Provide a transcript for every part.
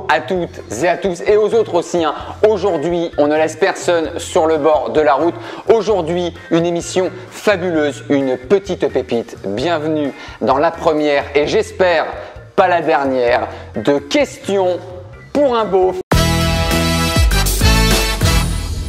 à toutes et à tous et aux autres aussi. Aujourd'hui, on ne laisse personne sur le bord de la route. Aujourd'hui, une émission fabuleuse, une petite pépite. Bienvenue dans la première et j'espère pas la dernière de questions pour un beauf.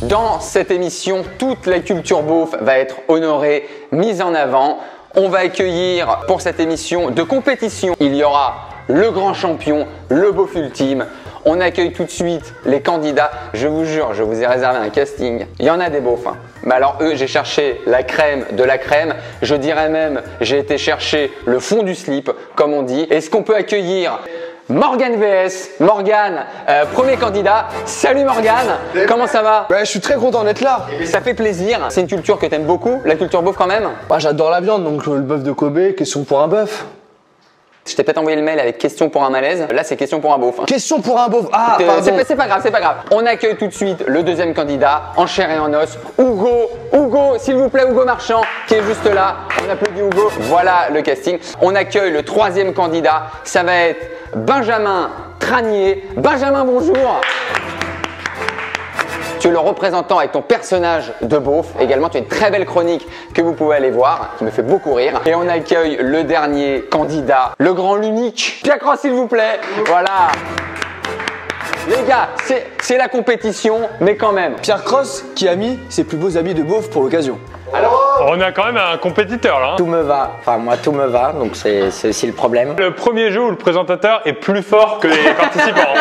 Dans cette émission, toute la culture beauf va être honorée, mise en avant. On va accueillir pour cette émission de compétition, il y aura le grand champion, le beauf ultime. On accueille tout de suite les candidats. Je vous jure, je vous ai réservé un casting. Il y en a des beaufs. Mais alors eux, j'ai cherché la crème de la crème. Je dirais même, j'ai été chercher le fond du slip, comme on dit. Est-ce qu'on peut accueillir Morgane VS, Morgane, premier candidat. Salut Morgane, comment ça va? Je suis très content d'être là. Ça fait plaisir. C'est une culture que t'aimes beaucoup, la culture beauf quand même? J'adore la viande, donc le bœuf de Kobe, question pour un bœuf. Je t'ai peut-être envoyé le mail avec question pour un malaise. Là, c'est question pour un beauf. Question pour un beauf. Ah, pardon. C'est pas grave, c'est pas grave. On accueille tout de suite le deuxième candidat, en chair et en os. Hugo, s'il vous plaît, Hugo Marchand, qui est juste là. On applaudit Hugo. Voilà le casting. On accueille le troisième candidat. Ça va être Benjamin Tranier. Benjamin, bonjour. Tu es le représentant avec ton personnage de beauf. Également, tu as une très belle chronique que vous pouvez aller voir, qui me fait beaucoup rire. Et on accueille le dernier candidat, le grand, l'unique. Pierre Cross, s'il vous plaît. Voilà. Les gars, c'est la compétition, mais quand même. Pierre Cross qui a mis ses plus beaux habits de beauf pour l'occasion. On a quand même un compétiteur là. Tout me va, enfin moi tout me va, donc c'est aussi le problème. Le premier jeu où le présentateur est plus fort que les participants.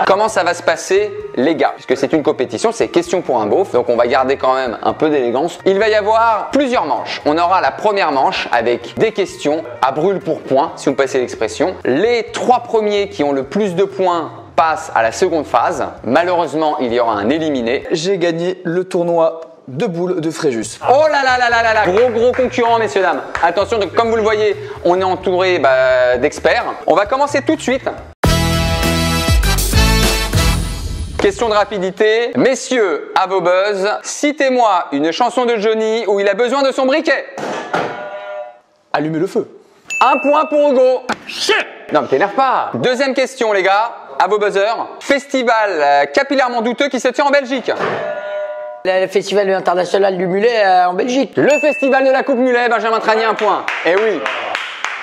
Comment ça va se passer les gars? Puisque c'est une compétition, c'est question pour un beauf, donc on va garder quand même un peu d'élégance. Il va y avoir plusieurs manches. On aura la première manche avec des questions à brûle pour point, si vous me passez l'expression. Les trois premiers qui ont le plus de points passent à la seconde phase. Malheureusement, il y aura un éliminé. J'ai gagné le tournoi de boules de Fréjus. Oh là là là là là là, gros concurrent messieurs dames. Attention, donc, comme vous le voyez, on est entouré d'experts. On va commencer tout de suite. Question de rapidité. Messieurs, à vos buzz, citez-moi une chanson de Johnny où il a besoin de son briquet. Allumez le feu. Un point pour Hugo. Non mais t'énerve pas. Deuxième question les gars, à vos buzzers. Festival capillairement douteux qui se tient en Belgique. Le festival international du mulet en Belgique. Le festival de la Coupe Mulet, Benjamin Tranier, un point. Eh oui,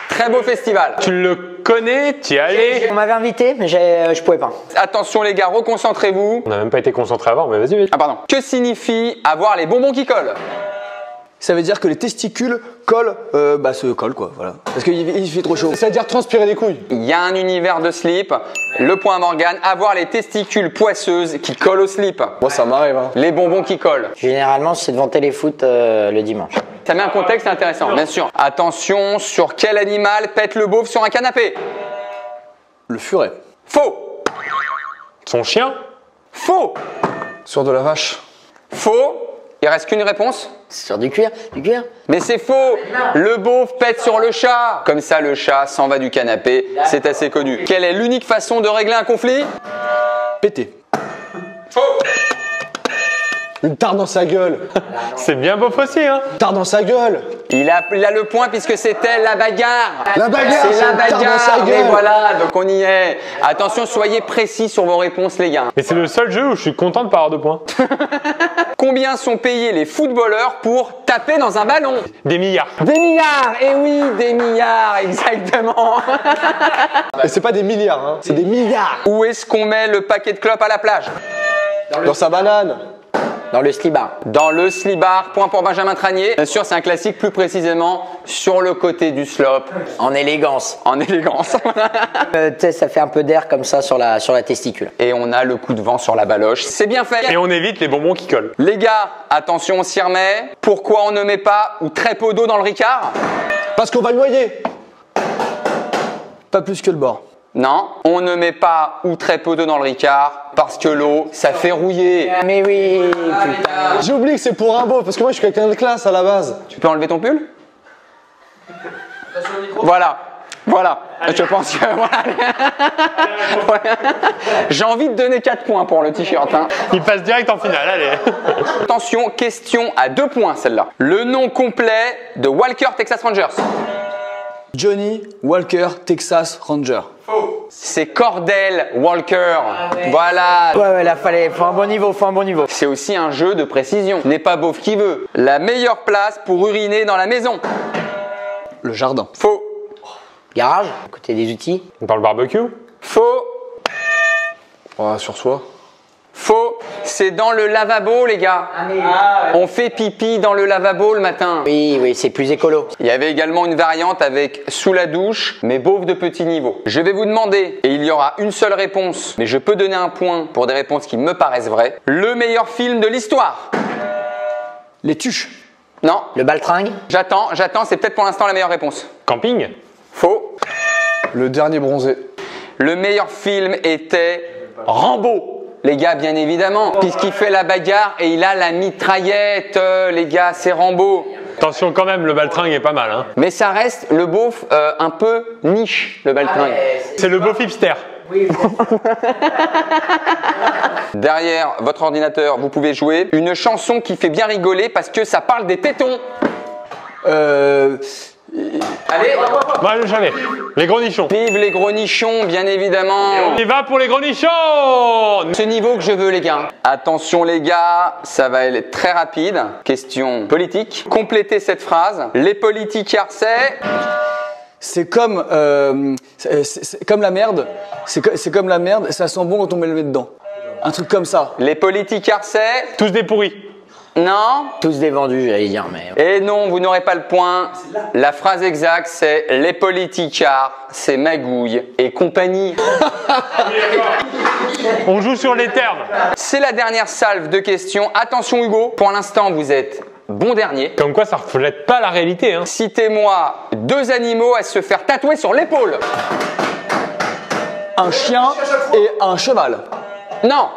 très beau festival. Tu le connais, t'y es allé. On m'avait invité, mais je pouvais pas. Attention les gars, reconcentrez-vous. On n'a même pas été concentré avant, mais vas-y. Ah pardon. Que signifie avoir les bonbons qui collent? Ça veut dire que les testicules collent, se collent quoi, voilà. Parce qu'il fait trop chaud. Ça veut dire transpirer des couilles. Il y a un univers de slip. Le point Morgane, avoir les testicules poisseuses qui collent au slip. Moi ça m'arrive. Les bonbons qui collent. Généralement, c'est devant téléfoot le dimanche. Ça met un contexte intéressant, bien sûr. Attention, sur quel animal pète le beauf sur un canapé? Le furet. Faux. Son chien. Faux. Sur de la vache. Faux. Il reste qu'une réponse. Sur du cuir, Mais c'est faux. Le beauf pète sur le chat. Comme ça, le chat s'en va du canapé. C'est assez connu. Quelle est l'unique façon de régler un conflit? Pété. Faux. Une tarte dans sa gueule. C'est bien beauf aussi, hein. Une tarte dans sa gueule. Il a le point puisque c'était la bagarre. La bagarre, c'est la une tarte dans sa bagarre. gueule. Mais voilà, donc on y est. Attention, soyez précis sur vos réponses, les gars. Mais c'est le seul jeu où je suis content de pas avoir de points. Combien sont payés les footballeurs pour taper dans un ballon? Des milliards. Des milliards. Eh oui, des milliards, exactement. Et c'est pas des milliards, hein. C'est des milliards. Où est-ce qu'on met le paquet de clopes à la plage? Dans sa banane. dans le slibard. Dans le slibard, point pour Benjamin Tranier. Bien sûr, c'est un classique, plus précisément sur le côté du slop. En élégance. En élégance. Tu sais, ça fait un peu d'air comme ça sur la testicule. Et on a le coup de vent sur la baloche. C'est bien fait. Et on évite les bonbons qui collent. Les gars, attention, on s'y remet. Pourquoi on ne met pas ou très peu d'eau dans le Ricard? Parce qu'on va noyer. Pas plus que le bord. Non, on ne met pas ou très peu d'eau dans le Ricard parce que l'eau, ça fait rouiller. Ah mais oui, putain. J'ai oublié que c'est pour un beau, parce que moi je suis quelqu'un de classe à la base. Tu peux enlever ton pull? Voilà. Voilà, je pense que voilà. J'ai envie de donner 4 points pour le t-shirt. Hein. Il passe direct en finale, allez. Attention, question à 2 points celle-là. Le nom complet de Walker Texas Rangers. Johnny Walker Texas Ranger. Faux. C'est Cordell Walker. Voilà. Ouais, là, faut un bon niveau, C'est aussi un jeu de précision. Ce n'est pas beauf qui veut. La meilleure place pour uriner dans la maison. Le jardin. Faux. Garage, côté des outils. Dans le barbecue. Faux. Ouais, sur soi. Faux. C'est dans le lavabo, les gars. On fait pipi dans le lavabo le matin. Oui, c'est plus écolo. Il y avait également une variante avec sous la douche, mais beauf de petit niveau. Je vais vous demander, et il y aura une seule réponse, mais je peux donner un point pour des réponses qui me paraissent vraies. Le meilleur film de l'histoire. Les tuches. Non. Le baltringue. J'attends, c'est peut-être pour l'instant la meilleure réponse. Camping. Faux. Le dernier bronzé. Le meilleur film était Rambo. Les gars, bien évidemment, puisqu'il fait la bagarre et il a la mitraillette, les gars, c'est Rambo. Attention quand même, le baltringue est pas mal. Hein. Mais ça reste le beauf un peu niche, le baltringue. C'est le beau hipster. Derrière votre ordinateur, vous pouvez jouer une chanson qui fait bien rigoler parce que ça parle des tétons. Allez, Moi je savais. Les gros nichons. vive les gros nichons, bien évidemment. On y va pour les gros nichons. Ce niveau que je veux, les gars. Attention, les gars, ça va être très rapide. Question politique. Complétez cette phrase. Les politicards, C'est comme, c'est comme la merde. C'est comme la merde. Ça sent bon quand on met le nez dedans. Un truc comme ça. Les politicards, Tous des pourris. Non. Tous des vendus, j'allais dire, mais. Et non, vous n'aurez pas le point. La phrase exacte, c'est les politicards, c'est Magouille et compagnie. On joue sur les termes. C'est la dernière salve de questions. Attention, Hugo. Pour l'instant, vous êtes bon dernier. Comme quoi ça reflète pas la réalité. Hein. Citez-moi 2 animaux à se faire tatouer sur l'épaule. Un chien et un cheval. Non.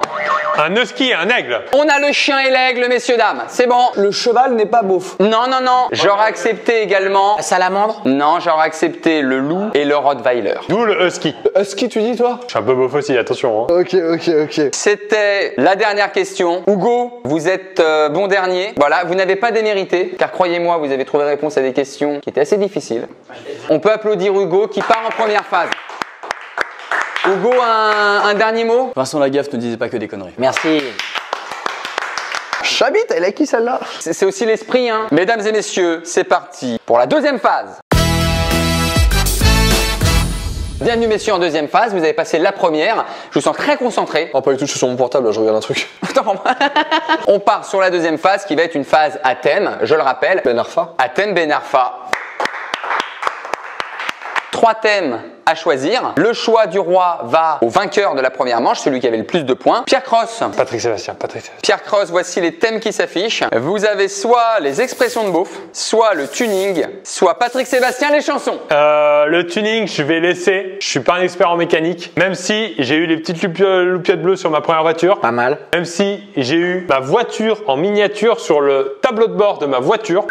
Un husky et un aigle. On a le chien et l'aigle, messieurs, dames. C'est bon. Le cheval n'est pas beauf. Non, non, non. J'aurais accepté également. La salamandre. Non, j'aurais accepté le loup et le rottweiler. D'où le husky. Husky, tu dis, toi? Je suis un peu beauf aussi, attention. Hein. Ok. C'était la dernière question. Hugo, vous êtes bon dernier. Voilà, vous n'avez pas démérité, car croyez-moi, vous avez trouvé réponse à des questions qui étaient assez difficiles. On peut applaudir Hugo qui part en première phase. Hugo, un dernier mot? Vincent Lagaffe ne disait pas que des conneries. Merci. Chabit, elle a qui celle-là? C'est aussi l'esprit, hein. Mesdames et messieurs, c'est parti pour la deuxième phase. Bienvenue messieurs en deuxième phase, vous avez passé la première, je vous sens très concentré. Oh, pas du tout, je suis sur mon portable, là, je regarde un truc. On part sur la deuxième phase qui va être une phase à thème, je le rappelle. Ben Arfa. À thème Ben Arfa. 3 thèmes à choisir. Le choix du roi va au vainqueur de la première manche, celui qui avait le plus de points. Pierre Cross. Patrick Sébastien. Pierre Cross, voici les thèmes qui s'affichent. Vous avez soit les expressions de beauf, soit le tuning, soit Patrick Sébastien, les chansons. Le tuning, je vais laisser. Je suis pas un expert en mécanique. Même si j'ai eu les petites loupiottes bleues sur ma première voiture. Pas mal. Même si j'ai eu ma voiture en miniature sur le tableau de bord de ma voiture.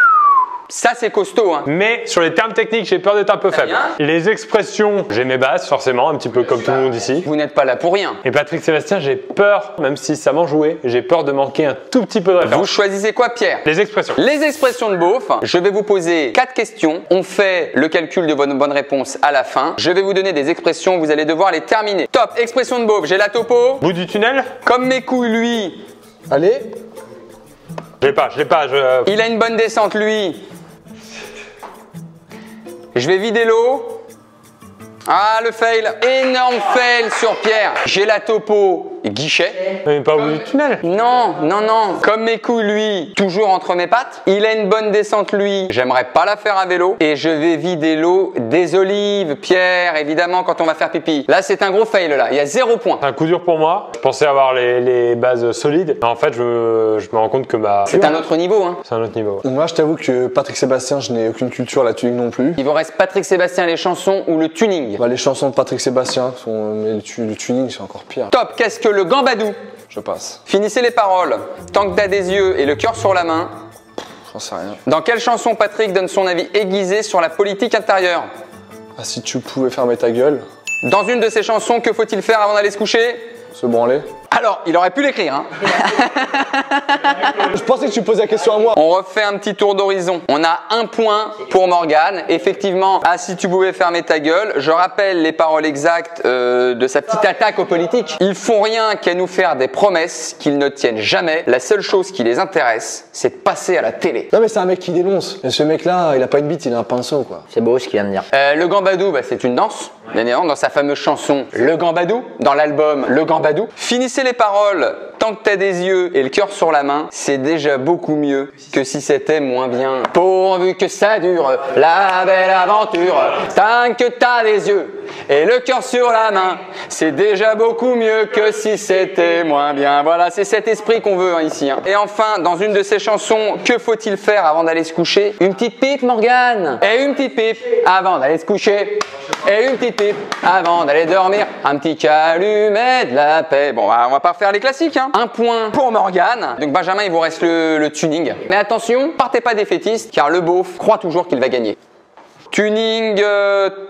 Ça, c'est costaud, hein. Mais sur les termes techniques, j'ai peur d'être un peu Très faible. bien. Les expressions, j'ai mes bases, forcément, un petit peu comme tout le monde ici. Vous n'êtes pas là pour rien. Et Patrick Sébastien, j'ai peur, même si ça m'en jouait, j'ai peur de manquer un tout petit peu de Vous référence. choisissez quoi, Pierre? Les expressions. Les expressions de beauf. Je vais vous poser 4 questions. On fait le calcul de votre bonne réponse à la fin. Je vais vous donner des expressions, vous allez devoir les terminer. Top, expression de beauf. J'ai la topo. Bout du tunnel? Comme mes couilles, lui. Allez. Je l'ai pas, Il a une bonne descente, lui. Je vais vider l'eau. Ah, le fail. Énorme fail sur Pierre. J'ai la topo. Guichet. Mais pas au bout du tunnel. Non, non, non. Comme mes couilles, lui, toujours entre mes pattes. Il a une bonne descente, lui. J'aimerais pas la faire à vélo. Et je vais vider l'eau des olives, Pierre, évidemment, quand on va faire pipi. Là, c'est un gros fail, là. Il y a 0 point. C'est un coup dur pour moi. Je pensais avoir les bases solides. Mais en fait, je me rends compte que C'est un autre niveau, hein. c'est un autre niveau. Donc moi, je t'avoue que Patrick Sébastien, je n'ai aucune culture la tuning non plus. Il vous reste Patrick Sébastien, les chansons ou le tuning. Bah, les chansons de Patrick Sébastien sont, mais le tuning, c'est encore pire. Top, qu'est-ce que le gambadou? Je passe. Finissez les paroles. Tant que t'as des yeux et le cœur sur la main. J'en sais rien. Dans quelle chanson Patrick donne son avis aiguisé sur la politique intérieure? Ah, si tu pouvais fermer ta gueule, Dans une de ces chansons, que faut-il faire avant d'aller se coucher? se branler. Alors, il aurait pu l'écrire, hein. Je pensais que tu posais la question à moi. On refait un petit tour d'horizon. On a un point pour Morgane. Effectivement, ah, si tu pouvais fermer ta gueule. Je rappelle les paroles exactes de sa petite attaque aux politiques. Ils font rien qu'à nous faire des promesses qu'ils ne tiennent jamais. La seule chose qui les intéresse, c'est de passer à la télé. Non mais c'est un mec qui dénonce. Et ce mec-là, il a pas une bite, il a un pinceau quoi. C'est beau ce qu'il vient de dire. Le gambadou, bah, c'est une danse. Bien évidemment, dans sa fameuse chanson Le Gambadou, dans l'album Le Gambadou. Finissez les paroles. Tant que t'as des yeux et le cœur sur la main, c'est déjà beaucoup mieux que si c'était moins bien. Pourvu que ça dure, la belle aventure. Tant que t'as des yeux et le cœur sur la main, c'est déjà beaucoup mieux que si c'était moins bien. Voilà, c'est cet esprit qu'on veut hein, ici. Hein. Et enfin, dans une de ces chansons, que faut-il faire avant d'aller se coucher? Une petite pipe, Morgane. Et une petite pipe avant d'aller se coucher. Et une petite pipe avant d'aller dormir. Un petit calumet de la paix. Bon, on va pas faire les classiques. Hein. Un point pour Morgane. Donc Benjamin, il vous reste le tuning. Mais attention, partez pas défaitiste, car le beauf croit toujours qu'il va gagner. Tuning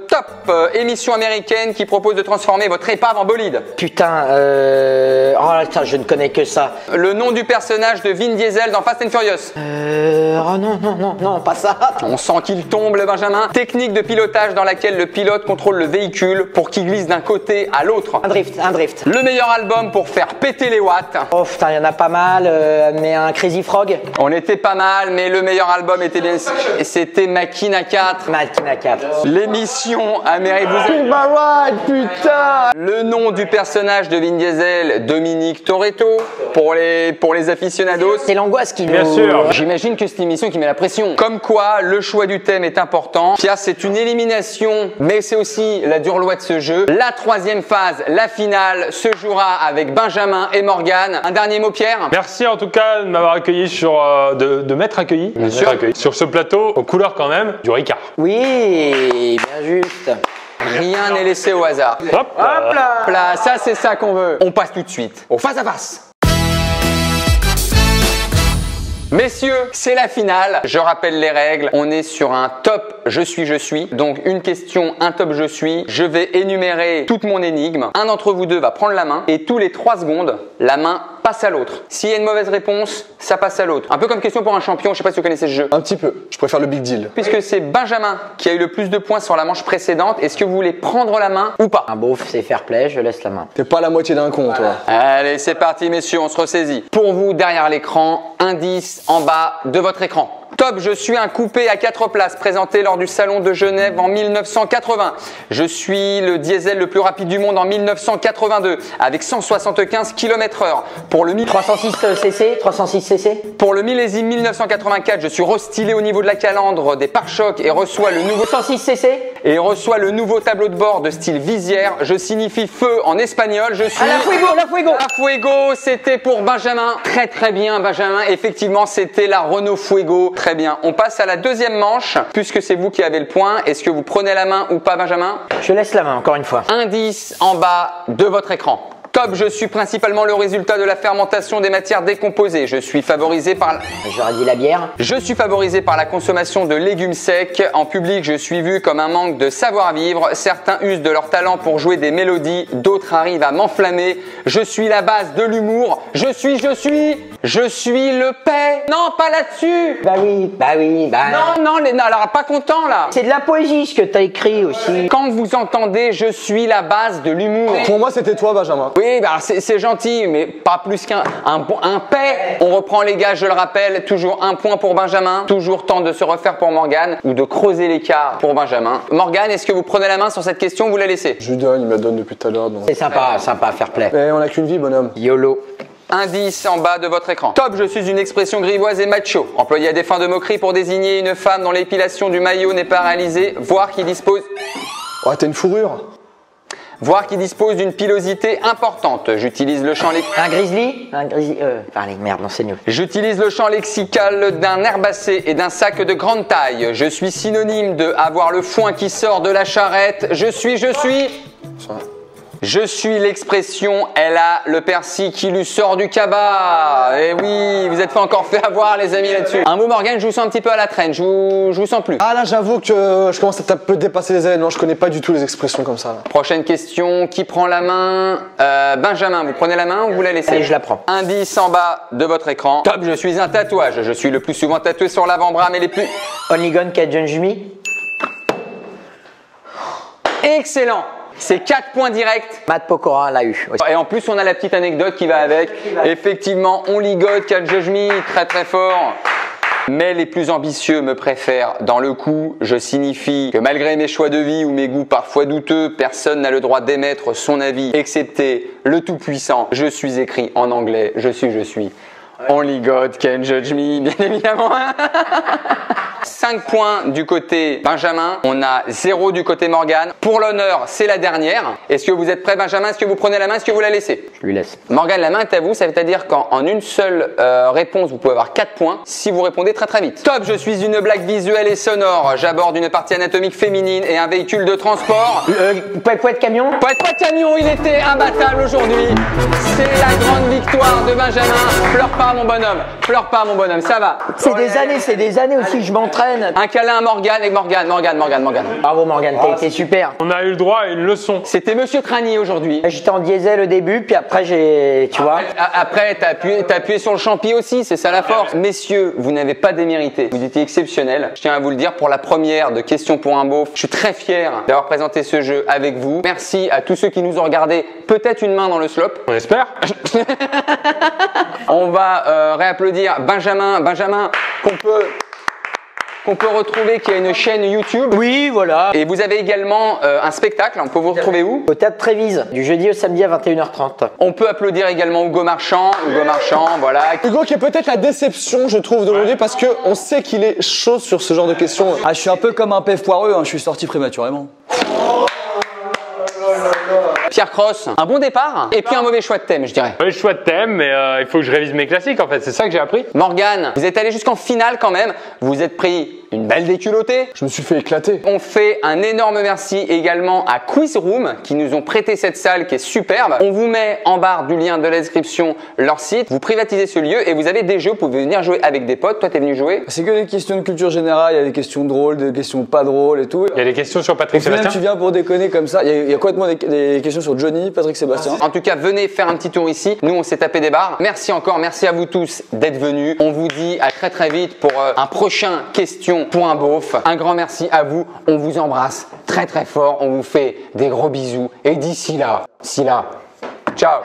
top, émission américaine qui propose de transformer votre épave en bolide. Putain, oh là, putain, je ne connais que ça. Le nom du personnage de Vin Diesel dans Fast and Furious. Oh non, pas ça. On sent qu'il tombe le Benjamin. Technique de pilotage dans laquelle le pilote contrôle le véhicule pour qu'il glisse d'un côté à l'autre. Un drift. Le meilleur album pour faire péter les watts. Oh putain, il y en a pas mal, mais un Crazy Frog. On était pas mal, mais le meilleur album était bien... C'était Machina 4. Machina 4. L'émission américaine. Putain. Le nom du personnage de Vin Diesel, Dominique Toretto, pour les aficionados. C'est l'angoisse qui Bien nous... sûr. J'imagine que c'est une émission qui met la pression. Comme quoi, le choix du thème est important. Pierre, c'est une élimination, mais c'est aussi la dure loi de ce jeu. La troisième phase, la finale, se jouera avec Benjamin et Morgane. Un dernier mot, Pierre? Merci en tout cas de m'avoir accueilli de m'être accueilli. Bien sûr. Sur ce plateau, aux couleurs quand même, du Ricard. Oui, bien juste. Rien n'est laissé au hasard. Hop, Là, ça, c'est ça qu'on veut. On passe tout de suite au face à face. Messieurs, c'est la finale. Je rappelle les règles. On est sur un top je suis. Donc une question, un top je suis. Je vais énumérer toute mon énigme. Un d'entre vous deux va prendre la main et tous les 3 secondes, la main passe à l'autre. S'il y a une mauvaise réponse, ça passe à l'autre. Un peu comme question pour un champion. Je sais pas si vous connaissez ce jeu. Un petit peu. Je préfère le big deal. Puisque c'est Benjamin qui a eu le plus de points sur la manche précédente, est-ce que vous voulez prendre la main ou pas? Un beauf, c'est fair play, je laisse la main. T'es pas la moitié d'un con toi. Allez, c'est parti messieurs, on se ressaisit. Pour vous, derrière l'écran, indice en bas de votre écran. Top, je suis un coupé à 4 places présenté lors du Salon de Genève en 1980. Je suis le diesel le plus rapide du monde en 1982 avec 175 km/h. Pour le 306 cc. Pour le millésime 1984, je suis restylé au niveau de la calandre des pare-chocs et reçois le nouveau 106 cc. et reçoit le nouveau tableau de bord de style visière. Je signifie feu en espagnol. Je suis... La Fuego. La Fuego, c'était pour Benjamin. Très bien, Benjamin. Effectivement, c'était la Renault Fuego. Très bien. On passe à la deuxième manche. Puisque c'est vous qui avez le point, est-ce que vous prenez la main ou pas, Benjamin? Je laisse la main, encore une fois. Indice en bas de votre écran. Top, je suis principalement le résultat de la fermentation des matières décomposées. Je suis favorisé par... J'aurais dit la bière. Je suis favorisé par la consommation de légumes secs. En public, je suis vu comme un manque de savoir-vivre. Certains usent de leur talent pour jouer des mélodies. D'autres arrivent à m'enflammer. Je suis la base de l'humour. Je suis le paix. Non, pas là-dessus. Bah oui. Non, alors pas content là. C'est de la poésie ce que t'as écrit aussi. Quand vous entendez, je suis la base de l'humour. Pour moi c'était toi Benjamin. Oui, bah c'est gentil, mais pas plus qu'un paix. On reprend les gars, je le rappelle, toujours un point pour Benjamin, toujours temps de se refaire pour Morgane ou de creuser l'écart pour Benjamin. Morgane, est-ce que vous prenez la main sur cette question ou vous la laissez? Je lui donne, il me la donne depuis tout à l'heure. Donc... C'est sympa, fair play. Eh, on a qu'une vie bonhomme. YOLO. Indice en bas de votre écran. Top, je suis une expression grivoise et macho, employée à des fins de moquerie pour désigner une femme dont l'épilation du maillot n'est pas réalisée, voire qui dispose... Oh, t'as une fourrure. Voire qui dispose d'une pilosité importante. J'utilise le champ lexical. Un grizzly. Allez, merde, non, c'est nul. J'utilise le champ lexical d'un herbacé et d'un sac de grande taille. Je suis synonyme de avoir le foin qui sort de la charrette. Je suis. Je suis l'expression, elle a le persil qui lui sort du cabas. Et oui, vous êtes pas encore fait avoir les amis là-dessus. Un mot Morgane, je vous sens un petit peu à la traîne, je vous sens plus. Ah là, j'avoue que je commence à un peu dépasser les événements, je connais pas du tout les expressions comme ça. Là. Prochaine question, qui prend la main? Benjamin, vous prenez la main ou vous la laissez? Allez, je la prends. Indice en bas de votre écran. Top, je suis un tatouage. Je suis le plus souvent tatoué sur l'avant-bras, mais les plus... Only Gone Cajun Jumi. Excellent. C'est 4 points directs. Matt Pokora l'a eu. aussi. Et en plus, on a la petite anecdote qui va avec. Effectivement, on ligote, Cal Judge Me, très très fort. Mais les plus ambitieux me préfèrent. Dans le coup, je signifie que malgré mes choix de vie ou mes goûts parfois douteux, personne n'a le droit d'émettre son avis, excepté le Tout-Puissant. Je suis écrit en anglais. Je suis. Only God can judge me, bien évidemment. 5 points du côté Benjamin, on a 0 du côté Morgane. Pour l'honneur, c'est la dernière. Est-ce que vous êtes prêt Benjamin? Est-ce que vous prenez la main? Est-ce que vous la laissez? Je lui laisse. Morgane, la main est à vous, ça veut dire qu'en une seule réponse, vous pouvez avoir 4 points si vous répondez très très vite. Top, je suis une blague visuelle et sonore. J'aborde une partie anatomique féminine et un véhicule de transport. Pouet de camion. Pas de camion, il était imbattable aujourd'hui. C'est la grande victoire de Benjamin. Pleure pas mon bonhomme, pleure pas mon bonhomme, ça va. C'est des années aussi que je m'entraîne. Un câlin à Morgane et Morgane. Bravo Morgane, t'as été super. On a eu le droit à une leçon. C'était Monsieur Crani aujourd'hui. J'étais en diesel au début, puis après tu vois. Après, t'as appuyé sur le champi aussi, c'est ça la force. Messieurs, vous n'avez pas démérité. Vous étiez exceptionnels. Je tiens à vous le dire pour la première de Questions pour un beauf. Je suis très fier d'avoir présenté ce jeu avec vous. Merci à tous ceux qui nous ont regardés. Peut-être une main dans le slop. On espère. On va réapplaudir Benjamin qu'on peut retrouver, qui a une chaîne YouTube. Oui, voilà. Et vous avez également un spectacle, on peut vous retrouver où? Au Théâtre Trévise, du jeudi au samedi à 21h30. On peut applaudir également Hugo Marchand, voilà. Hugo qui est peut-être la déception, je trouve, d'aujourd'hui parce que on sait qu'il est chaud sur ce genre de questions. Ah, je suis un peu comme un pef poireux, hein, je suis sorti prématurément. Pierre Cross, un bon départ et puis un mauvais choix de thème, je dirais. Oui, choix de thème, mais il faut que je révise mes classiques en fait, c'est ça que j'ai appris. Morgane, vous êtes allé jusqu'en finale quand même, vous êtes pris une belle déculottée. Je me suis fait éclater. On fait un énorme merci également à Quiz Room qui nous ont prêté cette salle qui est superbe. On vous met en barre du lien de la description leur site. Vous privatisez ce lieu et vous avez des jeux, vous pouvez venir jouer avec des potes. Toi, t'es venu jouer? C'est que des questions de culture générale, il y a des questions drôles, des questions pas drôles et tout. Il y a des questions sur Patrick Au final, Sébastien. tu viens pour déconner comme ça. Il y a complètement des questions sur Johnny, Patrick Sébastien. En tout cas, venez faire un petit tour ici. Nous, on s'est tapé des barres. Merci encore, merci à vous tous d'être venus. On vous dit à très très vite pour un prochain Question pour un beauf. Un grand merci à vous. On vous embrasse très très fort. On vous fait des gros bisous. Et d'ici là, ciao.